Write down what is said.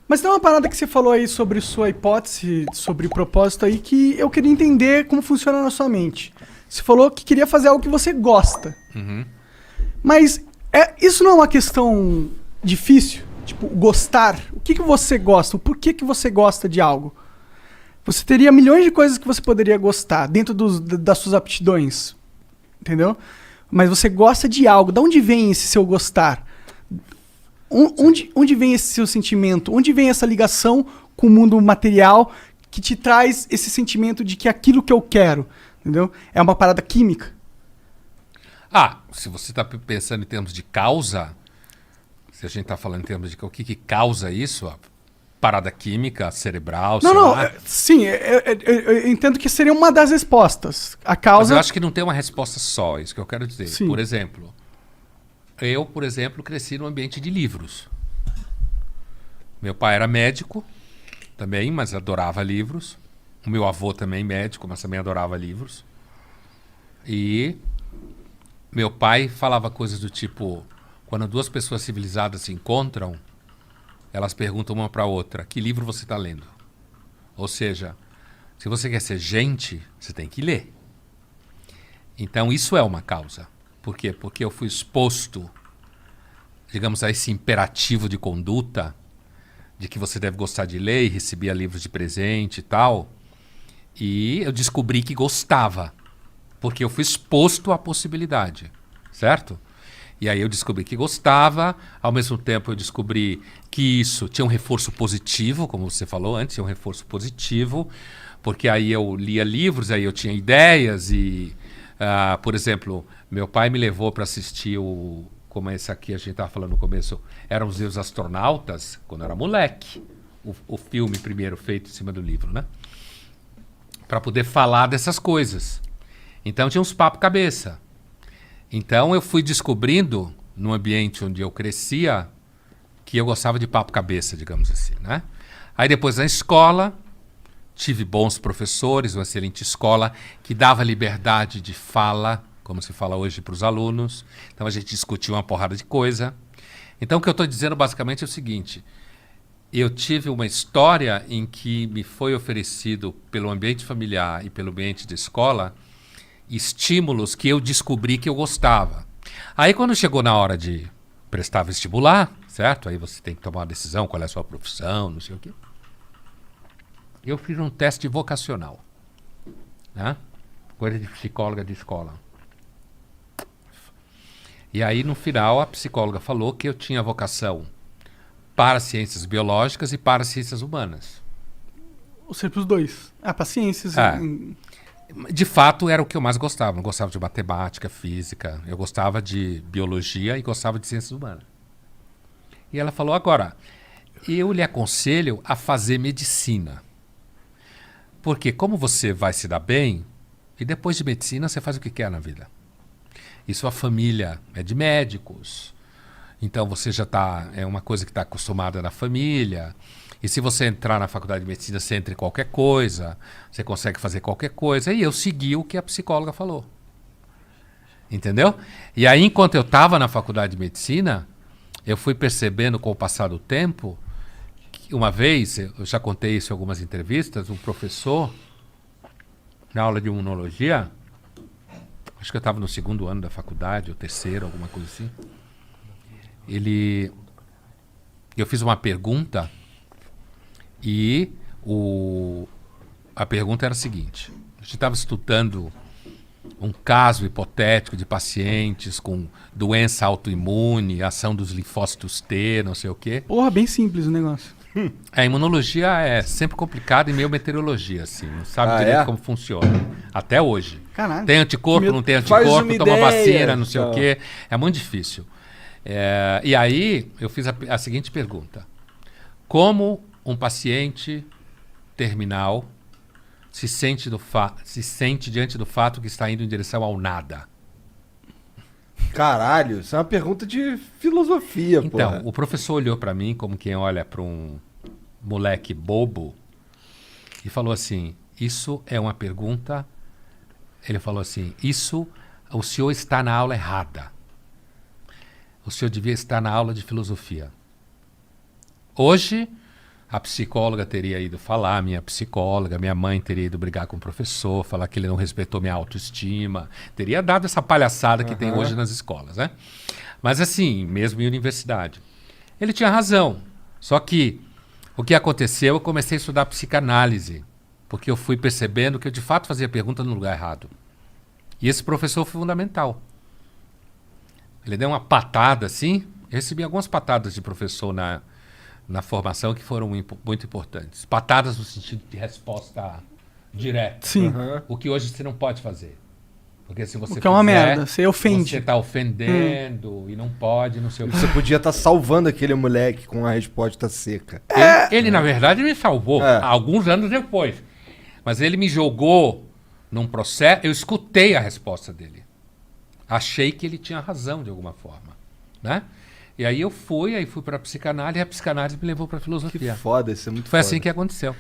Mas tem uma parada que você falou aí sobre sua hipótese, sobre o propósito aí, que eu queria entender como funciona na sua mente. Você falou que queria fazer algo que você gosta. Uhum. Mas isso não é uma questão difícil? Tipo, gostar. O que você gosta? O porquê que você gosta de algo? Você teria milhões de coisas que você poderia gostar dentro das suas aptidões. Entendeu? Mas você gosta de algo. De onde vem esse seu gostar? Onde vem esse seu sentimento? Onde vem essa ligação com o mundo material que te traz esse sentimento de que é aquilo que eu quero? Entendeu? É uma parada química. Se você está pensando em termos de causa, se a gente está falando em termos de o que causa isso, a parada química, cerebral, sei lá. Sim, eu entendo que seria uma das respostas. A causa... Mas eu acho que não tem uma resposta só, isso que eu quero dizer. Sim. Por exemplo, eu, cresci num ambiente de livros. Meu pai era médico também, mas adorava livros. O meu avô também médico, mas também adorava livros. E meu pai falava coisas do tipo, quando duas pessoas civilizadas se encontram, elas perguntam uma para a outra, que livro você está lendo? Ou seja, se você quer ser gente, você tem que ler. Então isso é uma causa. Por quê? Porque eu fui exposto, digamos, a esse imperativo de conduta, de que você deve gostar de ler e recebia livros de presente e tal. E eu descobri que gostava, porque eu fui exposto à possibilidade, certo? E aí eu descobri que gostava, ao mesmo tempo eu descobri que isso tinha um reforço positivo, como você falou antes, tinha um reforço positivo, porque aí eu lia livros, aí eu tinha ideias e, por exemplo, meu pai me levou para assistir como esse aqui a gente estava falando no começo, eram os astronautas, quando eu era moleque, o filme primeiro feito em cima do livro, né? Para poder falar dessas coisas. Então tinha uns papo cabeça. Então eu fui descobrindo, no ambiente onde eu crescia, que eu gostava de papo cabeça, digamos assim, né? Aí depois na escola, tive bons professores, uma excelente escola, que dava liberdade de fala, como se fala hoje para os alunos. Então a gente discutia uma porrada de coisa. Então o que eu estou dizendo basicamente é o seguinte, eu tive uma história em que me foi oferecido pelo ambiente familiar e pelo ambiente de escola estímulos que eu descobri que eu gostava. Aí quando chegou na hora de prestar vestibular, certo? Aí você tem que tomar uma decisão, qual é a sua profissão, não sei o quê. Eu fiz um teste vocacional, né? Coisa de psicóloga de escola. E aí no final a psicóloga falou que eu tinha vocação para ciências biológicas e para ciências humanas. Ou seja, para os dois. Para ciências. De fato, era o que eu mais gostava. Eu gostava de matemática, física. Eu gostava de biologia e gostava de ciências humanas. E ela falou, agora, eu lhe aconselho a fazer medicina. Porque como você vai se dar bem, e depois de medicina você faz o que quer na vida. E sua família é de médicos. Então você já está, é uma coisa que está acostumada na família. E se você entrar na faculdade de medicina, você entra em qualquer coisa, você consegue fazer qualquer coisa. E eu segui o que a psicóloga falou. Entendeu? E aí, enquanto eu estava na faculdade de medicina, eu fui percebendo com o passar do tempo, que uma vez, eu já contei isso em algumas entrevistas, um professor, na aula de imunologia, acho que eu estava no 2º ano da faculdade, ou 3º, alguma coisa assim, eu fiz uma pergunta e a pergunta era a seguinte, a gente estava estudando um caso hipotético de pacientes com doença autoimune, ação dos linfócitos T, não sei o quê. Porra, bem simples o negócio. A imunologia é sempre complicada e meio meteorologia, assim, não sabe direito como funciona. Até hoje. Caralho. Tem anticorpo, não tem Faz anticorpo, uma toma ideia, vacina, não sei o quê. É muito difícil. E aí eu fiz a seguinte pergunta. Como um paciente terminal se sente diante do fato que está indo em direção ao nada? Caralho, isso é uma pergunta de filosofia, pô. Então, o professor olhou para mim como quem olha para um moleque bobo e falou assim, isso é uma pergunta... Ele falou assim, o senhor está na aula errada. O senhor devia estar na aula de filosofia. Hoje, A psicóloga teria ido falar, minha psicóloga, minha mãe teria ido brigar com o professor, falar que ele não respeitou minha autoestima. Teria dado essa palhaçada que tem hoje nas escolas, né? Mas assim, mesmo em universidade. Ele tinha razão. Só que o que aconteceu, eu comecei a estudar psicanálise, porque eu fui percebendo que eu de fato fazia pergunta no lugar errado. E esse professor foi fundamental. Ele deu uma patada assim, eu recebi algumas patadas de professor na formação que foram muito importantes. Patadas no sentido de resposta direta. Sim. O que hoje você não pode fazer. Porque se você O que é uma fizer, merda, você ofende. Você está ofendendo e não pode, não sei o que. Você podia estar salvando aquele moleque com a resposta seca. Ele, na verdade, me salvou alguns anos depois. Mas ele me jogou num processo. Eu escutei a resposta dele. Achei que ele tinha razão de alguma forma, né? E aí eu fui para a psicanálise e a psicanálise me levou para a Que filosofia. foda, isso é muito Foi foda. assim que aconteceu.